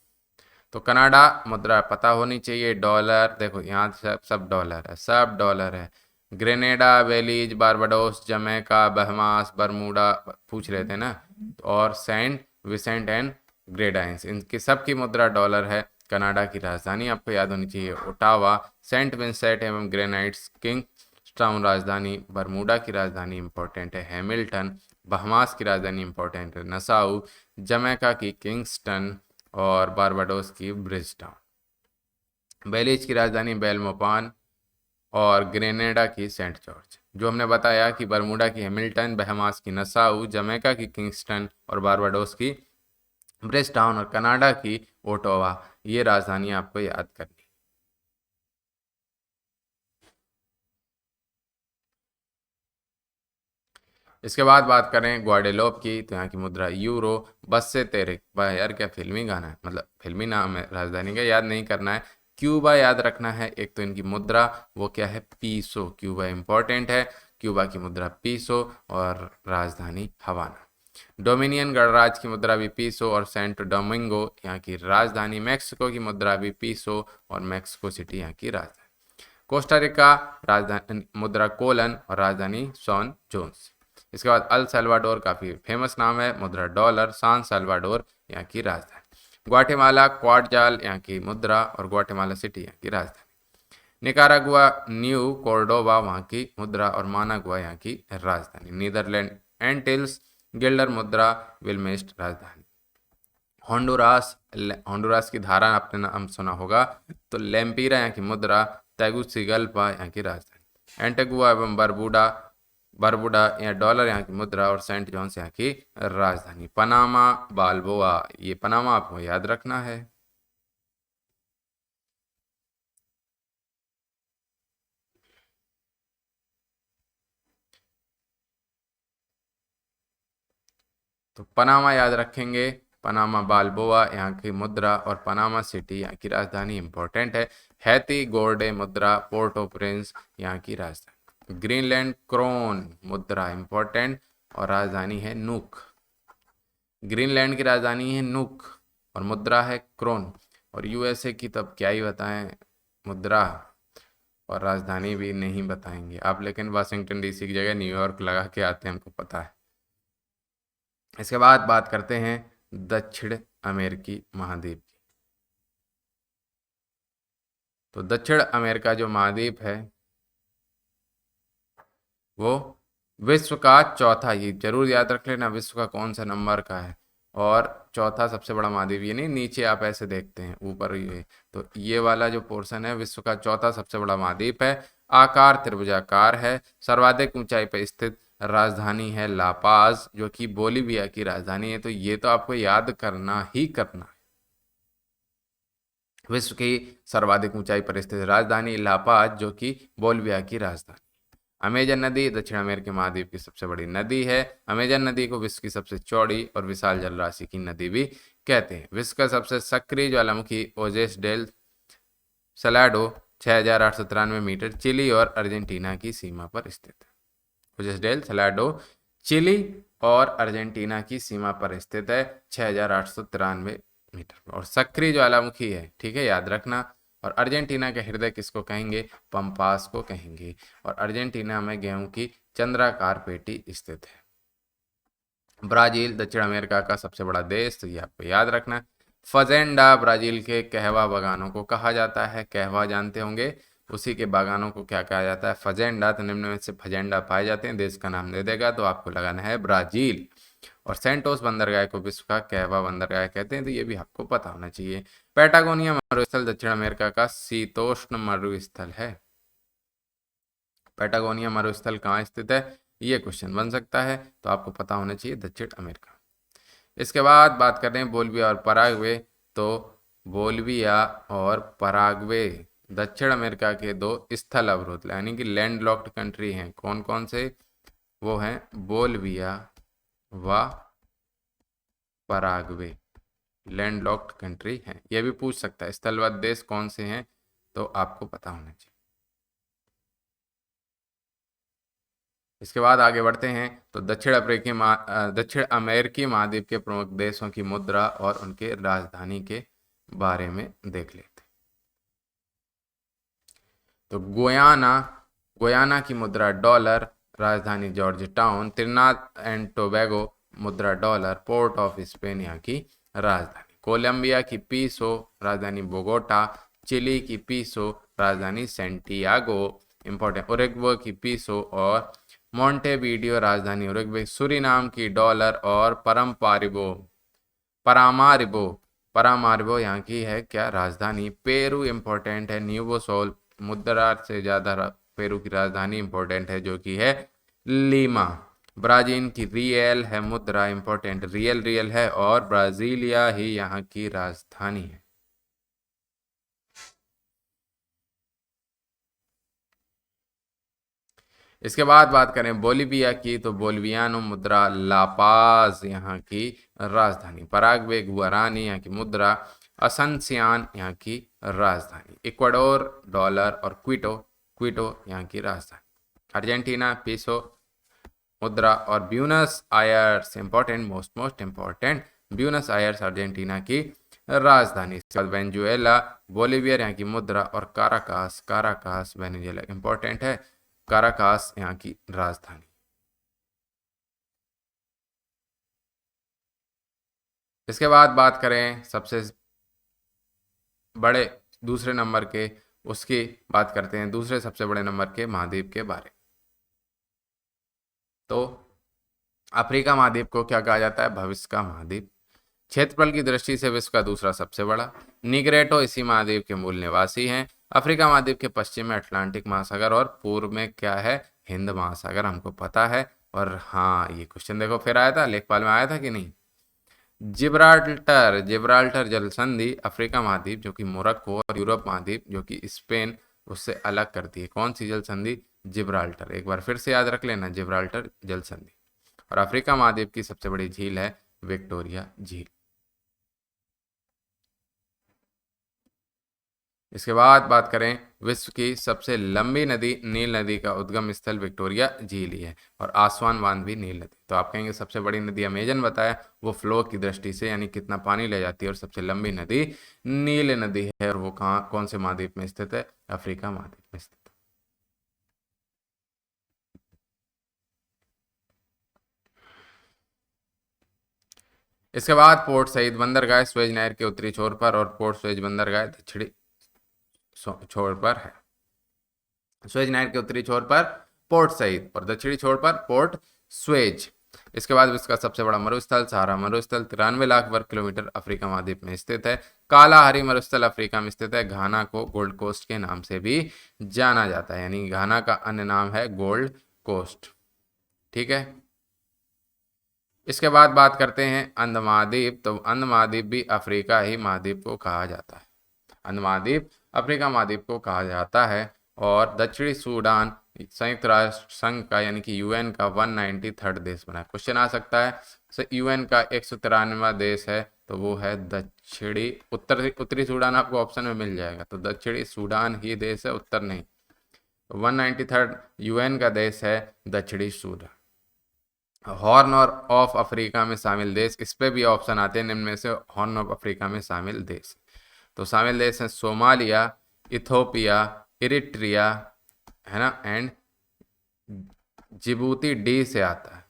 तो कनाडा मुद्रा पता होनी चाहिए, डॉलर। देखो यहाँ सब डॉलर है। Grenada, Belize, Barbados, Jamaica, Bahamas, Bermuda पूछ रहे थे ना, और सेंट विसेंट एंड ग्रेनाइंस, इनकी सबकी मुद्रा डॉलर है। कनाडा की राजधानी आपको याद होनी चाहिए ओटावा। सेंट विंसेंट एवं ग्रेनाइट्स किंग्स्टाउन राजधानी। बरमूडा की राजधानी इंपॉर्टेंट है हैमिल्टन। बहमास की राजधानी इंपॉर्टेंट है नसाउ। जमैका की किंगस्टन और बारबाडोस की ब्रिजटाउन। बेलीज की राजधानी बेलमोपान और ग्रेनेडा की सेंट जॉर्ज। जो हमने बताया कि बरमूडा की हैमिल्टन, बहमास की नसाउ, जमैका की किंगस्टन और बारबाडोस की ब्रिजटाउन और कनाडा की ओटावा, ये राजधानी आपको याद करनी। इसके बाद बात करें ग्वाडेलोप की, तो यहाँ की मुद्रा यूरो। बस से तेरे वाह यार, क्या फिल्मी गाना है, मतलब फिल्मी नाम है राजधानी का, याद नहीं करना है। क्यूबा याद रखना है। एक तो इनकी मुद्रा वो क्या है? पीसो। क्यूबा इंपॉर्टेंट है। क्यूबा की मुद्रा पीसो और राजधानी हवाना। डोमिनियन गणराज्य की मुद्रा भी पीसो और सेंट डोमिंगो यहाँ की राजधानी। मैक्सिको की मुद्रा भी पीसो और मैक्सिको सिटी यहाँ की राजधानी। कोस्टारिका राजधानी मुद्रा कोलन और राजधानी सॉन जोन्स। इसके बाद अल सल्वाडोर काफ़ी फेमस नाम है, मुद्रा डॉलर। सान सल्वाडोर यहाँ की राजधानी। ग्वाटेमाला क्वाडजाल यहाँ की मुद्रा और ग्वाटेमाला सिटी यहाँ की राजधानी। निकारागुआ न्यू कोर्डोबा वहाँ की मुद्रा और मानागुआ यहाँ की राजधानी। नीदरलैंड एंटिल्स गिल्डर मुद्रा विल्मेस्ट राजधानी। होंडुरास की धारा आपने नाम सुना होगा, तो लेम्पीरा यहाँ की मुद्रा। तेगुसिगल्पा यहाँ की राजधानी। एंटेगुआ एवं बरबुडा या डॉलर यहाँ की मुद्रा और सेंट जॉन्स यहाँ की राजधानी। पनामा बाल्बोआ, ये पनामा आपको याद रखना है। तो पनामा याद रखेंगे। पनामा बाल्बोआ यहाँ की मुद्रा और पनामा सिटी यहाँ की राजधानी इंपॉर्टेंट है। हैती गोल्डे मुद्रा पोर्ट ऑफ प्रिंस यहाँ की राजधानी। ग्रीनलैंड क्रोन मुद्रा इंपॉर्टेंट और राजधानी है नूक। ग्रीनलैंड की राजधानी है नूक और मुद्रा है क्रोन। और यूएसए की तो अब क्या ही बताएं, मुद्रा और राजधानी भी नहीं बताएंगे आप, लेकिन वाशिंगटन डीसी की जगह न्यूयॉर्क लगा के आते हैं, हमको पता है। इसके बाद बात करते हैं दक्षिण अमेरिकी महाद्वीप की। तो दक्षिण अमेरिका जो महाद्वीप है वो विश्व का चौथा, ये जरूर याद रख लेना, विश्व का कौन सा नंबर का है और चौथा सबसे बड़ा महाद्वीप। ये नहीं नीचे आप ऐसे देखते हैं ऊपर ये, तो ये वाला जो पोर्शन है विश्व का चौथा सबसे बड़ा महाद्वीप है। आकार त्रिभुजाकार है, सर्वाधिक ऊंचाई पर स्थित, राजधानी है लापाज जो कि बोलीविया की राजधानी है। तो ये तो आपको याद करना ही करना है। विश्व की सर्वाधिक ऊंचाई पर स्थित राजधानी लापाज जो कि बोलीविया की राजधानी। अमेजन नदी दक्षिण अमेरिकी महाद्वीप की सबसे बड़ी नदी है। अमेजन नदी को विश्व की सबसे चौड़ी और विशाल जलराशि की नदी भी कहते हैं। विश्व का सबसे सक्रिय ज्वालामुखी ओजेस डेल सलाडो 6,893 मीटर चिली और अर्जेंटीना की सीमा पर स्थित है। ओजेस डेल सलाडो चिली और अर्जेंटीना की सीमा पर स्थित है, 6,893 मीटर और सक्रिय ज्वालामुखी है, ठीक है, याद रखना। और अर्जेंटीना के हृदय किसको कहेंगे, पंपास को कहेंगे। और अर्जेंटीना में गेहूं की चंद्राकार पेटी स्थित है। ब्राजील दक्षिण अमेरिका का सबसे बड़ा देश, तो ये आपको याद रखना। फजेंडा ब्राजील के कहवा बागानों को कहा जाता है। कहवा जानते होंगे, उसी के बागानों को क्या कहा जाता है, फजेंडा। तो निम्न में से फजेंडा पाए जाते हैं, देश का नाम दे देगा तो आपको लगाना है ब्राजील। और सेंटोस बंदरगाह को विश्व का कहवा बंदरगाह कहते हैं, तो ये भी आपको पता होना चाहिए। पैटागोनिया मरुस्थल दक्षिण अमेरिका का शीतोष्ण मरुस्थल है। पैटागोनिया मरुस्थल कहाँ स्थित है, ये क्वेश्चन बन सकता है, तो आपको पता होना चाहिए दक्षिण अमेरिका। इसके बाद बात कर रहे हैं बोल्विया और पराग्वे। तो बोल्विया और पराग्वे दक्षिण अमेरिका के दो स्थल अवरोध यानी कि लैंड लॉक्ड कंट्री हैं। कौन कौन से, वो हैं बोल्विया व पराग्वे, लैंड लॉक्ड कंट्री हैं। यह भी पूछ सकता है स्थलबद्ध देश कौन से हैं, तो आपको पता होना चाहिए। इसके बाद आगे बढ़ते हैं तो दक्षिण अमेरिकी महाद्वीप के प्रमुख देशों की मुद्रा और उनके राजधानी के बारे में देख लेते हैं। तो गुयाना की मुद्रा डॉलर, राजधानी जॉर्ज टाउन। त्रिनाद एंड टोबैगो मुद्रा डॉलर, पोर्ट ऑफ स्पेन यहाँ की राजधानी। कोलंबिया की पीसो, राजधानी बोगोटा। चिली की पीसो, राजधानी सेंटियागो, इंपॉर्टेंट। उरुग्वे की पीसो और मोंटेवीडियो, राजधानी उरुग्वे। सूरीनाम की डॉलर और परामारिबो यहाँ की है क्या, राजधानी। पेरू इंपॉर्टेंट है, न्यूवो सोल मुद्रा से ज्यादा पेरू की राजधानी इंपॉर्टेंट है जो कि है लीमा। ब्राजील की रियल है मुद्रा, इंपॉर्टेंट रियल है, और ब्राजीलिया ही यहाँ की राजधानी है। इसके बाद बात करें बोलीविया की, तो बोलिवियानो मुद्रा लापाज यहाँ की राजधानी। पराग्वे गुआरानी यहाँ की मुद्रा। असनसियान यहाँ की राजधानी। इक्वाडोर डॉलर और क्विटो यहाँ की राजधानी। अर्जेंटीना पीसो मुद्रा और Buenos Aires important, most important, Buenos Aires Argentina की राजधानी। इसके बाद वेनेजुएला बोलिविया यहाँ की मुद्रा और काराकास वेनेजुएला इंपॉर्टेंट है, काराकास यहाँ की राजधानी। इसके बाद बात करें सबसे बड़े दूसरे नंबर के, उसकी बात करते हैं दूसरे सबसे बड़े नंबर के महाद्वीप के बारे में। तो अफ्रीका महाद्वीप को क्या कहा जाता है, भविष्य का महाद्वीप। क्षेत्रफल की दृष्टि से विश्व का दूसरा सबसे बड़ा। निग्रेटो इसी महाद्वीप के मूल निवासी हैं। अफ्रीका महाद्वीप के पश्चिम में अटलांटिक महासागर और पूर्व में क्या है, हिंद महासागर, हमको पता है। और हाँ, ये क्वेश्चन देखो फिर आया था, लेखपाल में आया था कि नहीं। जिब्राल्टर जल संधि अफ्रीका महाद्वीप जो कि मोरक्को और यूरोप महाद्वीप जो कि स्पेन उससे अलग करती है। कौन सी जल संधि, जिब्राल्टर, एक बार फिर से याद रख लेना, जिब्राल्टर जल संधि। और अफ्रीका महाद्वीप की सबसे बड़ी झील है विक्टोरिया झील। इसके बाद बात करें विश्व की सबसे लंबी नदी, नील नदी का उद्गम स्थल विक्टोरिया झील ही है और आसवान बांध भी नील नदी। तो आप कहेंगे सबसे बड़ी नदी अमेजन बताया, वो फ्लो की दृष्टि से यानी कितना पानी ले जाती है, और सबसे लंबी नदी नील नदी है, और वो कहाँ, कौन से महाद्वीप में स्थित है? अफ्रीका महाद्वीप में स्थित है। इसके बाद पोर्ट सईद बंदरगाह स्वेज नहर के उत्तरी छोर पर और पोर्ट स्वेज बंदरगाह दक्षिणी छोर पर है। स्वेज नहर के उत्तरी छोर पर पोर्ट सईद और दक्षिणी छोर पर पोर्ट स्वेज। इसके बाद विश्व का सबसे बड़ा मरुस्थल सहारा मरुस्थल 93 लाख वर्ग किलोमीटर अफ्रीका महाद्वीप में स्थित है। कालाहारी मरुस्थल अफ्रीका में स्थित है। घाना को गोल्ड कोस्ट के नाम से भी जाना जाता है, यानी घाना का अन्य नाम है गोल्ड कोस्ट। ठीक है। इसके बाद बात करते हैं अंध महाद्वीप। तो अंध महाद्वीप भी अफ्रीका ही महाद्वीप को कहा जाता है। अंध महाद्वीप अफ्रीका महाद्वीप को कहा जाता है। और दक्षिणी सूडान संयुक्त राष्ट्र संघ का यानी कि यूएन का 193 देश बना है। क्वेश्चन आ सकता है यूएन का 193वां देश है, तो वो है दक्षिणी उत्तरी सूडान आपको ऑप्शन में मिल जाएगा, तो दक्षिणी सूडान ही देश है, उत्तर नहीं। 193 यूएन का देश है दक्षिणी सूडान। हॉर्न और ऑफ अफ्रीका में शामिल देश, इस पे भी ऑप्शन आते हैं, निम्न में से हॉर्न ऑफ अफ्रीका में शामिल देश। तो शामिल देश हैं सोमालिया, इथोपिया, इरिट्रिया, है ना, एंड जिबूती डी से आता है।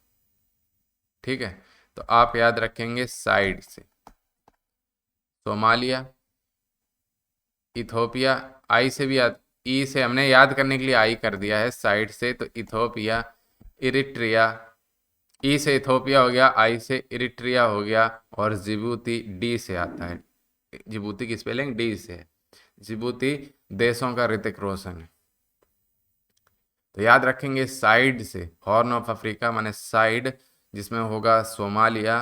ठीक है, तो आप याद रखेंगे साइड से सोमालिया, इथोपिया, आई से भी याद, ई से हमने याद करने के लिए आई कर दिया है, साइड से तो इथोपिया, इरिट्रिया, ई से इथोपिया हो गया, आई से इरिट्रिया हो गया, और जिबूती डी से आता है। जिबूती की स्पेलिंग डी से है। जिबूती देशों का ऋतिक रोशन है। तो याद रखेंगे साइड से, हॉर्न ऑफ अफ्रीका माने साइड, जिसमें होगा सोमालिया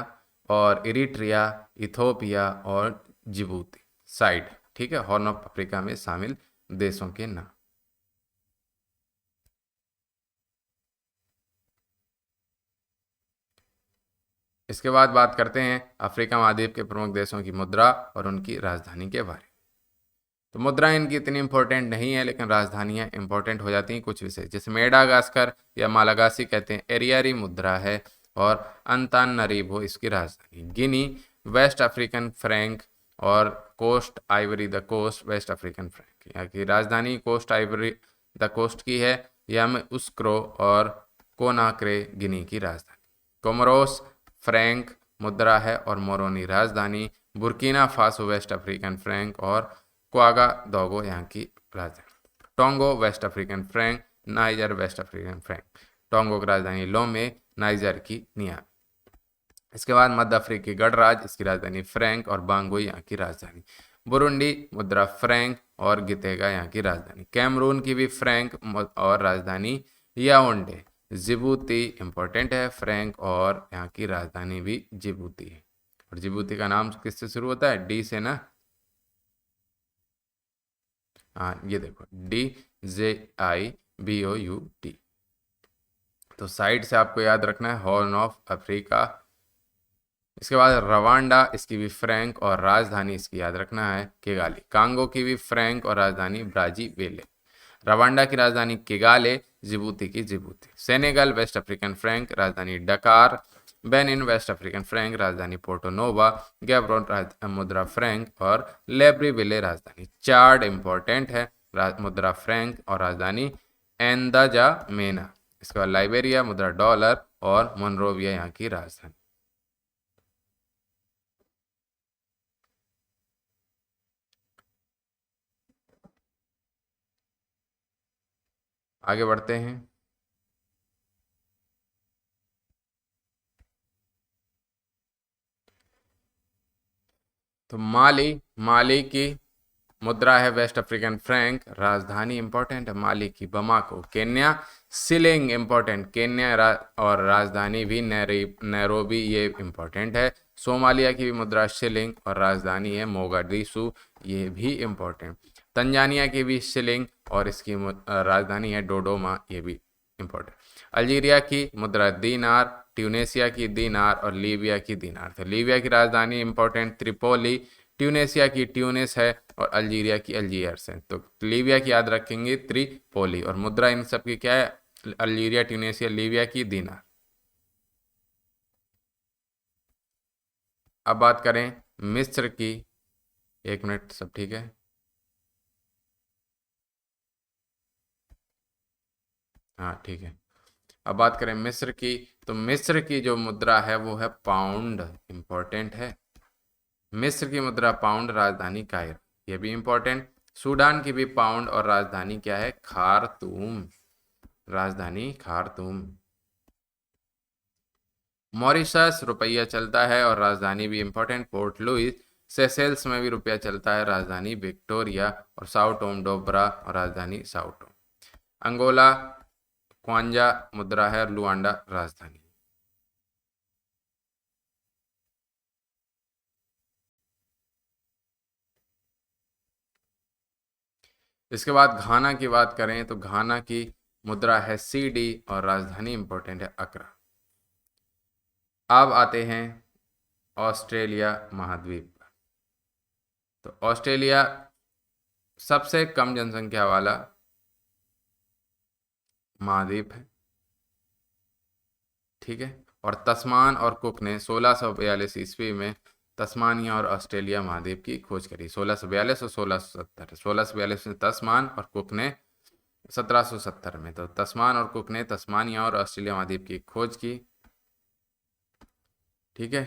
और इरिट्रिया, इथोपिया और जिबूती, साइड। ठीक है, हॉर्न ऑफ अफ्रीका में शामिल देशों के नाम। इसके बाद बात करते हैं अफ्रीका महाद्वीप के प्रमुख देशों की मुद्रा और उनकी राजधानी के बारे में। तो मुद्रा इनकी इतनी इंपॉर्टेंट नहीं है, लेकिन राजधानियां इंपॉर्टेंट हो जाती हैं कुछ विषय, जैसे मेडागास्कर या मालागासी कहते हैं, एरियारी मुद्रा है, और अंतानारीवो इसकी राजधानी। गिनी वेस्ट अफ्रीकन फ्रैंक, और Coast Ivory the Coast West African franc. यहाँ की राजधानी कोस्ट आइवरी द कोस्ट की है, यामउस्क्रो और कोनाक्रे गिनी की राजधानी। कोमोरोस फ्रैंक मुद्रा है और मोरोनी राजधानी। Burkina Faso West African franc और क्वागा दोगो यहाँ की राजधानी। Togo West African franc, Niger West African franc. Togo की राजधानी लोमे, नाइजर की नियामी। इसके बाद मध्य अफ्रीकी गणराज्य, इसकी राजधानी फ्रैंक और बांगोई यहाँ की राजधानी। बुरुंडी मुद्रा फ्रैंक और गितेगा यहाँ की राजधानी। कैमरून की भी फ्रैंक और राजधानी याओंडे। जिबूती इंपॉर्टेंट है, फ्रैंक और यहाँ की राजधानी भी जिबूती है। और जिबूती का नाम किससे शुरू होता है? डी से ना। हाँ, ये देखो DJIBOUT। तो साइड से आपको याद रखना है हॉर्न ऑफ अफ्रीका। इसके बाद रवांडा, इसकी भी फ्रैंक और राजधानी इसकी याद रखना है किगाली। कांगो की भी फ्रैंक और राजधानी ब्राजीविले। रवांडा की राजधानी किगाले, जिबूती की Djibouti. Senegal West African franc, राजधानी Dakar. Benin West African franc, राजधानी पोर्टो नोवा। गैब्रोन मुद्रा फ्रैंक और लेब्रिविले राजधानी। चार्ड इंपॉर्टेंट है, मुद्रा फ्रैंक और राजधानी एंदाजा मेना। इसके बाद लाइबेरिया मुद्रा डॉलर और मोनरोविया यहाँ की राजधानी। आगे बढ़ते हैं। तो माली की मुद्रा है वेस्ट अफ्रीकन फ्रैंक, राजधानी इंपॉर्टेंट है माली की Bamako. Kenya shilling important, Kenya और राजधानी भी नैरोबी, ये इंपॉर्टेंट है। सोमालिया की भी मुद्रा शिलिंग और राजधानी है मोगाडिशु, ये भी इंपॉर्टेंट। तंजानिया की भी शिलिंग और इसकी राजधानी है डोडोमा, ये भी इंपॉर्टेंट। अल्जीरिया की मुद्रा दीनार, ट्यूनेशिया की दीनार और लीबिया की दीनार। तो लीबिया की राजधानी इंपॉर्टेंट त्रिपोली, ट्यूनेशिया की ट्यूनिस है और अल्जीरिया की अल्जीयर्स है। तो लीबिया की याद रखेंगे त्रिपोली, और मुद्रा इन सब की क्या है, अल्जीरिया, ट्यूनेशिया, लीबिया की दीनार। अब बात करें मिस्र की, एक मिनट, सब ठीक है? हाँ ठीक है। अब बात करें मिस्र की, तो मिस्र की जो मुद्रा है वो है पाउंड, इंपॉर्टेंट है। मिस्र की मुद्रा पाउंड, राजधानी काहिरा, ये भी इंपॉर्टेंट। सूडान की भी पाउंड और राजधानी क्या है, खार्तूम, राजधानी खार्तूम। मॉरिशस रुपया चलता है और राजधानी भी इंपॉर्टेंट, पोर्ट लुइस। सेशेल्स में भी रुपया चलता है, राजधानी विक्टोरिया। और साओ टोम डोबरा और राजधानी साओ टोम। अंगोला क्वांजा मुद्रा है और लुआंडा राजधानी। इसके बाद घाना की बात करें तो घाना की मुद्रा है सीडी और राजधानी इंपॉर्टेंट है अक्रा। अब आते हैं ऑस्ट्रेलिया महाद्वीप पर। तो ऑस्ट्रेलिया सबसे कम जनसंख्या वाला महाद्वीप है, ठीक है। और तस्मान और कुक ने 1642 ईस्वी में तस्मानिया और ऑस्ट्रेलिया महाद्वीप की खोज करी। 1642 और 1670, 1642 में तस्मान और कुक ने 1770 में, तो तस्मान और कुक ने तस्मानिया और ऑस्ट्रेलिया महाद्वीप की खोज की, ठीक है।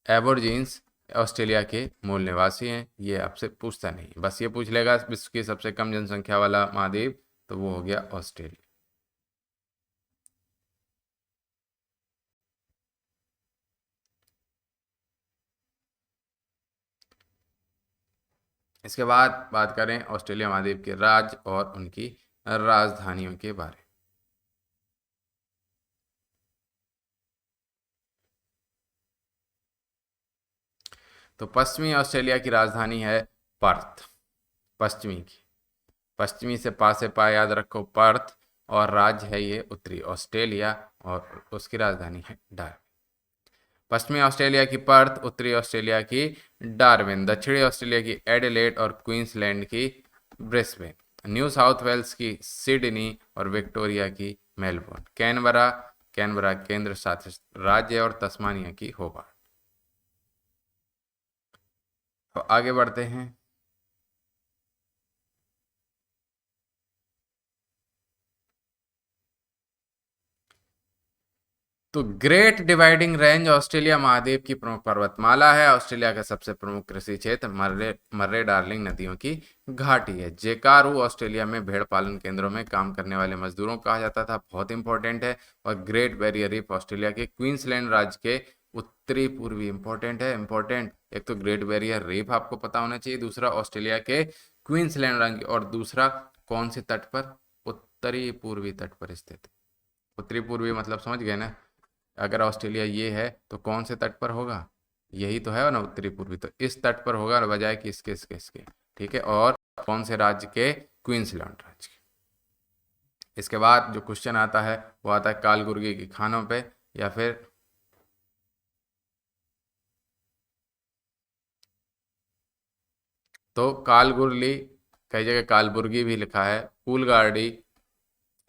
एबोर्जिन्स ऑस्ट्रेलिया के मूल निवासी हैं, ये आपसे पूछता नहीं, बस ये पूछ लेगा विश्व की सबसे कम जनसंख्या वाला महाद्वीप, तो वो हो गया ऑस्ट्रेलिया। इसके बाद बात करें ऑस्ट्रेलिया महाद्वीप के राज्य और उनकी राजधानियों के बारे में। तो पश्चिमी ऑस्ट्रेलिया की राजधानी है पर्थ, पश्चिमी की, पश्चिमी से पा से पा याद रखो पर्थ, और राज्य है ये उत्तरी ऑस्ट्रेलिया, और उसकी राजधानी है डार्विन। पश्चिमी ऑस्ट्रेलिया की पर्थ, उत्तरी ऑस्ट्रेलिया की डार्विन, दक्षिणी ऑस्ट्रेलिया की एडिलेड और क्वींसलैंड की ब्रिस्बेन, न्यू साउथ वेल्स की सिडनी और विक्टोरिया की मेलबोर्न, कैनबरा, कैनबरा केंद्र शासित राज्य, और तस्मानिया की होबार्ट। तो आगे बढ़ते हैं। तो ग्रेट डिवाइडिंग रेंज ऑस्ट्रेलिया महाद्वीप की प्रमुख पर्वतमाला है। ऑस्ट्रेलिया का सबसे प्रमुख कृषि क्षेत्र मर्रे मर्रे डार्लिंग नदियों की घाटी है। जेकारू ऑस्ट्रेलिया में भेड़ पालन केंद्रों में काम करने वाले मजदूरों को कहा जाता था, बहुत इंपॉर्टेंट है। और ग्रेट बैरियर रीफ ऑस्ट्रेलिया के क्वींसलैंड राज्य के उत्तरी पूर्वी, इंपॉर्टेंट है, इंपॉर्टेंट। एक तो ग्रेट बैरियर रीफ आपको पता होना चाहिए, दूसरा ऑस्ट्रेलिया के क्वींसलैंड राज्य, और दूसरा कौन से तट पर, उत्तरी पूर्वी तट पर स्थित। उत्तरी पूर्वी मतलब समझ गए ना, अगर ऑस्ट्रेलिया ये है तो कौन से तट पर होगा, यही तो है ना उत्तरी पूर्वी, तो इस तट पर होगा बजाय कि इसके, ठीक है। और कौन से राज्य के, क्वींसलैंड राज्य के। इसके बाद जो क्वेश्चन आता है वो आता है कालगुर्गी की खानों पे, या फिर तो कालगुरली, कई जगह कालबुर्गी भी लिखा है। कूलगार्डी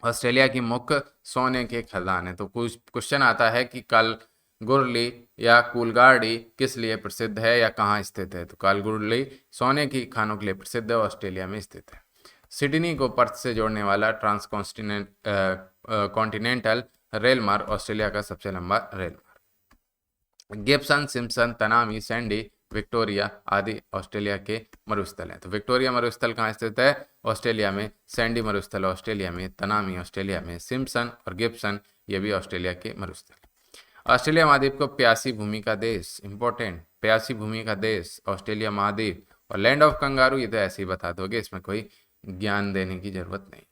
ऑस्ट्रेलिया की मुख्य सोने के खदान है। तो कुछ क्वेश्चन आता है कि कालगुरली या कूलगार्डी किस लिए प्रसिद्ध है या कहाँ स्थित है, तो कालगुरली सोने की खानों के लिए प्रसिद्ध है, ऑस्ट्रेलिया में स्थित है। सिडनी को पर्थ से जोड़ने वाला कॉन्टिनेंटल रेल मार्ग ऑस्ट्रेलिया का सबसे लंबा रेल मार्ग। Gibson, Simpson, Tanami, Sandy, Victoria आदि ऑस्ट्रेलिया के मरुस्थल हैं। तो विक्टोरिया मरुस्थल कहाँ स्थित है, ऑस्ट्रेलिया में। सैंडी मरुस्थल ऑस्ट्रेलिया में, तनामी ऑस्ट्रेलिया में, सिम्पसन और गिब्सन ये भी ऑस्ट्रेलिया के मरुस्थल। ऑस्ट्रेलिया महाद्वीप को प्यासी भूमि का देश, इंपॉर्टेंट, प्यासी भूमि का देश ऑस्ट्रेलिया महाद्वीप, और लैंड ऑफ कंगारू ये तो ऐसे ही बता दोगे, इसमें कोई ज्ञान देने की जरूरत नहीं।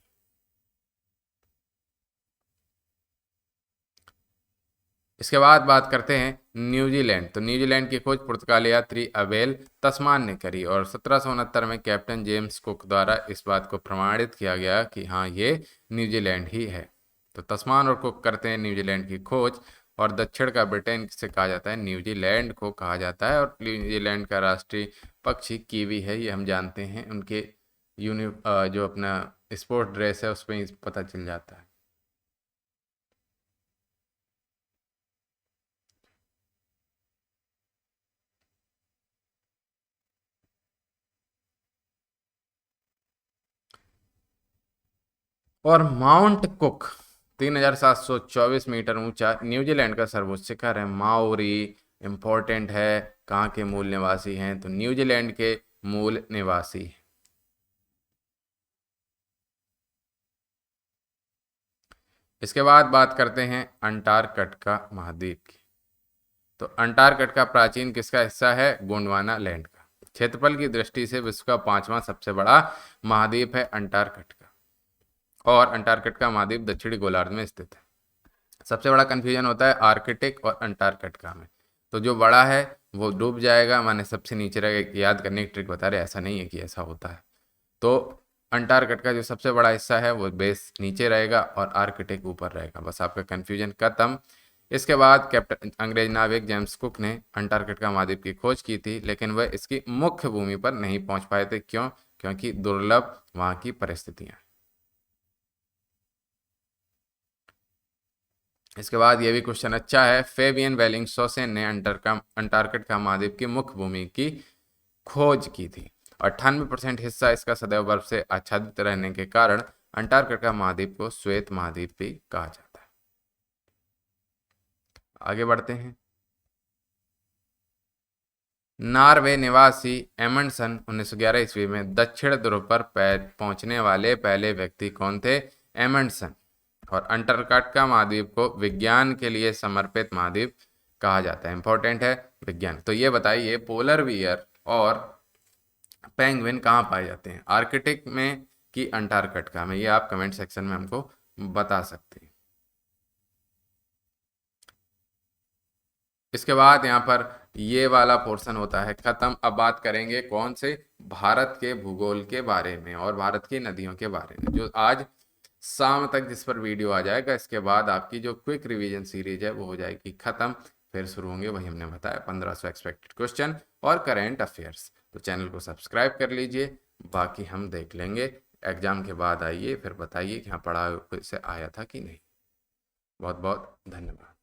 इसके बाद बात करते हैं न्यूजीलैंड। तो न्यूजीलैंड की खोज पुर्तगाली यात्री अबेल तस्मान ने करी, और 1769 में कैप्टन जेम्स कुक द्वारा इस बात को प्रमाणित किया गया कि हाँ ये न्यूजीलैंड ही है। तो तस्मान और कुक करते हैं न्यूजीलैंड की खोज और दक्षिण का ब्रिटेन से कहा जाता है न्यूजीलैंड को कहा जाता है। और न्यूजीलैंड का राष्ट्रीय पक्षी कीवी है, ये हम जानते हैं, उनके जो अपना स्पोर्ट ड्रेस है उसमें पता चल जाता है। और माउंट कुक 3724 मीटर ऊंचा न्यूजीलैंड का सर्वोच्च शिखर है। माओरी इंपॉर्टेंट है, कहाँ के मूल निवासी हैं, तो न्यूजीलैंड के मूल निवासी। इसके बाद बात करते हैं अंटार्कटिका महाद्वीप की। तो अंटार्कटिका प्राचीन किसका हिस्सा है? गोंडवाना लैंड का। क्षेत्रफल की दृष्टि से विश्व का 5वां सबसे बड़ा महाद्वीप है अंटार्कटिका, और अंटार्कटिका महाद्वीप दक्षिणी गोलार्ध में स्थित है। सबसे बड़ा कंफ्यूजन होता है आर्कटिक और अंटार्कटिका में, तो जो बड़ा है वो डूब जाएगा, माने सबसे नीचे रहेगा। याद करने की ट्रिक बता रहे, ऐसा नहीं है कि ऐसा होता है। तो अंटार्कटिका जो सबसे बड़ा हिस्सा है वो बेस नीचे रहेगा और आर्कटिक ऊपर रहेगा, बस आपका कंफ्यूजन खत्म। इसके बाद कैप्टन अंग्रेज नाविक जेम्स कुक ने अंटार्कटिका महाद्वीप की खोज की थी, लेकिन वह इसकी मुख्य भूमि पर नहीं पहुंच पाए थे। क्यों? क्योंकि दुर्लभ वहां की परिस्थितियां। इसके बाद ये भी क्वेश्चन अच्छा है, फेबियन वेलिंगसोसेन ने अंटार्कटिका महाद्वीप की मुख्य भूमि की खोज की थी। 98% हिस्सा इसका सदैव बर्फ से आच्छादित रहने के कारण अंटार्कटिका महाद्वीप को श्वेत महाद्वीप भी कहा जाता है। आगे बढ़ते हैं। नॉर्वे निवासी एमंडसन 1911 ईस्वी में दक्षिण ध्रुव पर पहुंचने वाले पहले व्यक्ति कौन थे? एमंडसन। और अंटार्कटिका महाद्वीप को विज्ञान के लिए समर्पित महाद्वीप कहा जाता है। इंपॉर्टेंट है विज्ञान। तो ये बताइए, पोलर बियर और पेंगुइन कहाँ पाए जाते हैं? आर्कटिक में कि अंटार्कटिका में? ये आप कमेंट सेक्शन में हमको बता सकते हैं। इसके बाद यहाँ पर ये वाला पोर्शन होता है खत्म। अब बात करेंगे कौन से? भारत के भूगोल के बारे में और भारत की नदियों के बारे में, जो आज शाम तक जिस पर वीडियो आ जाएगा। इसके बाद आपकी जो क्विक रिवीजन सीरीज है वो हो जाएगी खत्म, फिर शुरू होंगे वही हमने बताया 1500 एक्सपेक्टेड क्वेश्चन और करेंट अफेयर्स। तो चैनल को सब्सक्राइब कर लीजिए, बाकी हम देख लेंगे। एग्जाम के बाद आइए फिर बताइए कि हाँ पढ़ा से आया था कि नहीं। बहुत बहुत धन्यवाद।